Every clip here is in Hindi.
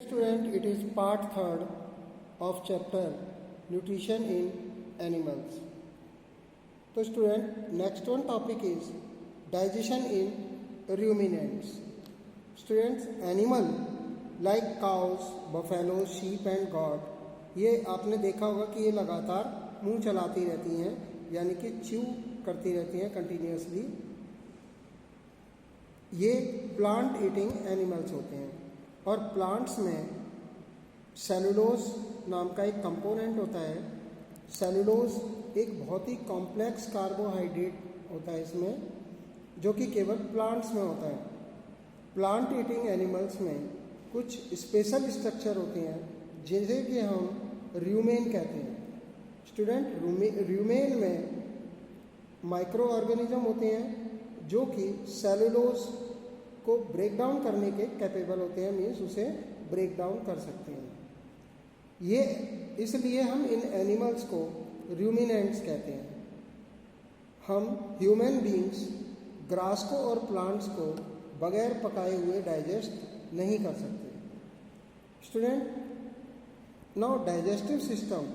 Student, it is part third of chapter nutrition in animals. So student, next one topic is digestion in ruminants. Students, animal like cows, buffalo, sheep and goat, ये आपने देखा होगा कि ये लगातार मुंह चलाती रहती हैं, यानी कि च्यू करती रहती हैं कंटिन्यूसली. ये प्लांट ईटिंग एनिमल्स होते हैं और प्लांट्स में सेलुलोज नाम का एक कंपोनेंट होता है. सेलुलोज एक बहुत ही कॉम्प्लेक्स कार्बोहाइड्रेट होता है इसमें, जो कि केवल प्लांट्स में होता है. प्लांट ईटिंग एनिमल्स में कुछ स्पेशल स्ट्रक्चर होते हैं जिसे कि हम र्यूमेन कहते हैं. स्टूडेंट, र्यूमेन में माइक्रो ऑर्गेनिज्म होते हैं जो कि सेलुलोज को ब्रेक डाउन करने के कैपेबल होते हैं, मीन्स उसे ब्रेक डाउन कर सकते हैं. ये इसलिए हम इन एनिमल्स को रूमिनेंट्स कहते हैं. हम ह्यूमन बीइंग्स ग्रास को और प्लांट्स को बगैर पकाए हुए डाइजेस्ट नहीं कर सकते. Student, now digestive system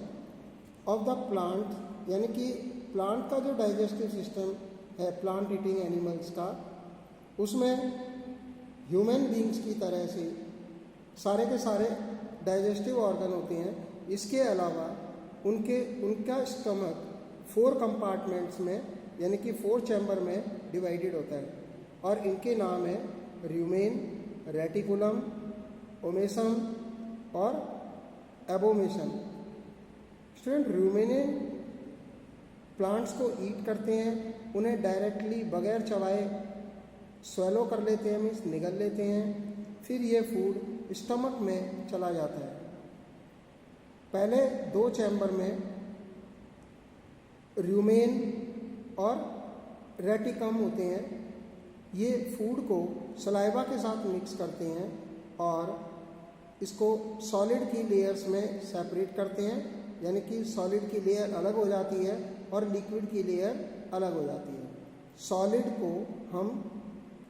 of the plant, यानी कि प्लांट का जो डाइजेस्टिव सिस्टम है प्लांट ईटिंग एनिमल्स का, उसमें ह्यूमन बीइंग्स की तरह से सारे के सारे डाइजेस्टिव ऑर्गन होते हैं. इसके अलावा उनका स्टमक 4 कंपार्टमेंट्स में, यानी कि 4 चैम्बर में डिवाइडेड होता है और इनके नाम है र्यूमेन, रेटिकुलम, ओमेसम और एबोमेशन. स्टूडेंट, र्यूमेन प्लांट्स को ईट करते हैं, उन्हें डायरेक्टली बगैर चबाए स्वेलो कर लेते हैं, मीन्स निगल लेते हैं. फिर ये फूड स्टमक में चला जाता है. पहले 2 चैम्बर में र्यूमेन और रेटिकम होते हैं. ये फूड को सलाइवा के साथ मिक्स करते हैं और इसको सॉलिड की लेयर्स में सेपरेट करते हैं, यानी कि सॉलिड की लेयर अलग हो जाती है और लिक्विड की लेयर अलग हो जाती है.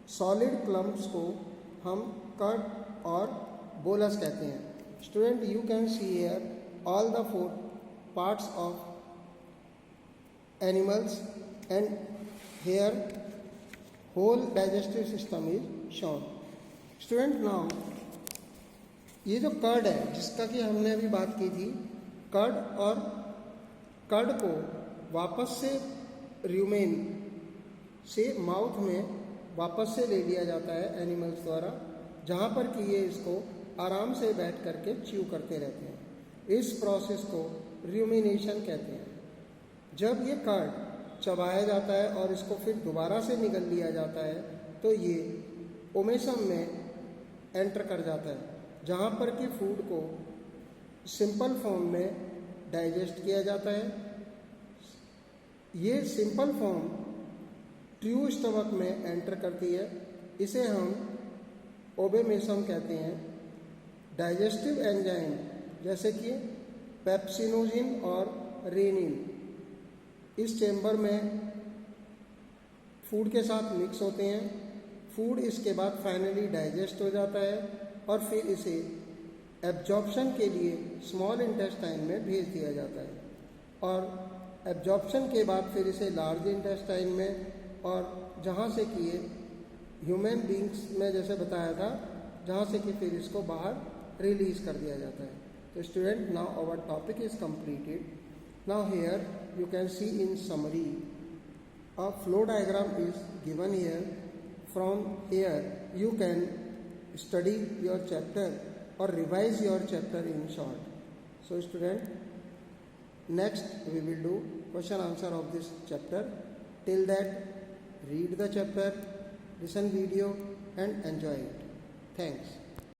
सॉलिड क्लम्प्स को हम कर्ड और बोलस कहते हैं. Student, you can see here all the 4 parts of animals and here whole digestive system is shown. Student, now ये जो कर्ड है जिसका कि हमने अभी बात की थी, कर्ड को वापस से र्यूमेन से माउथ में वापस से ले लिया जाता है एनिमल्स द्वारा, जहाँ पर कि ये इसको आराम से बैठ करके च्यू करते रहते हैं. इस प्रोसेस को र्यूमिनेशन कहते हैं. जब ये कर्ड चबाया जाता है और इसको फिर दोबारा से निगल लिया जाता है तो ये ओमेसम में एंटर कर जाता है, जहाँ पर कि फूड को सिंपल फॉर्म में डाइजेस्ट किया जाता है. ये सिंपल फॉर्म ट्रू स्टमक में एंटर करती है. इसे हम ओबेमेसम कहते हैं. डाइजेस्टिव एंजाइम जैसे कि पेप्सिनोजिन और रेनिन इस चैम्बर में फूड के साथ मिक्स होते हैं. फूड इसके बाद फाइनली डाइजेस्ट हो जाता है और फिर इसे एब्जॉर्प्शन के लिए स्मॉल इंटेस्टाइन में भेज दिया जाता है और एब्जॉर्प्शन के बाद फिर इसे लार्ज इंटेस्टाइन में, और जहाँ से कि ये ह्यूमन बीइंग्स में जैसे बताया था, जहाँ से कि फिर इसको बाहर रिलीज कर दिया जाता है. तो student, now our topic is completed. Now here you can see in summary a flow diagram is given here. From here you can study your chapter or revise your chapter in short. So student, next we will do question answer of this chapter. Till that, read the chapter, listen video and enjoy it. Thanks.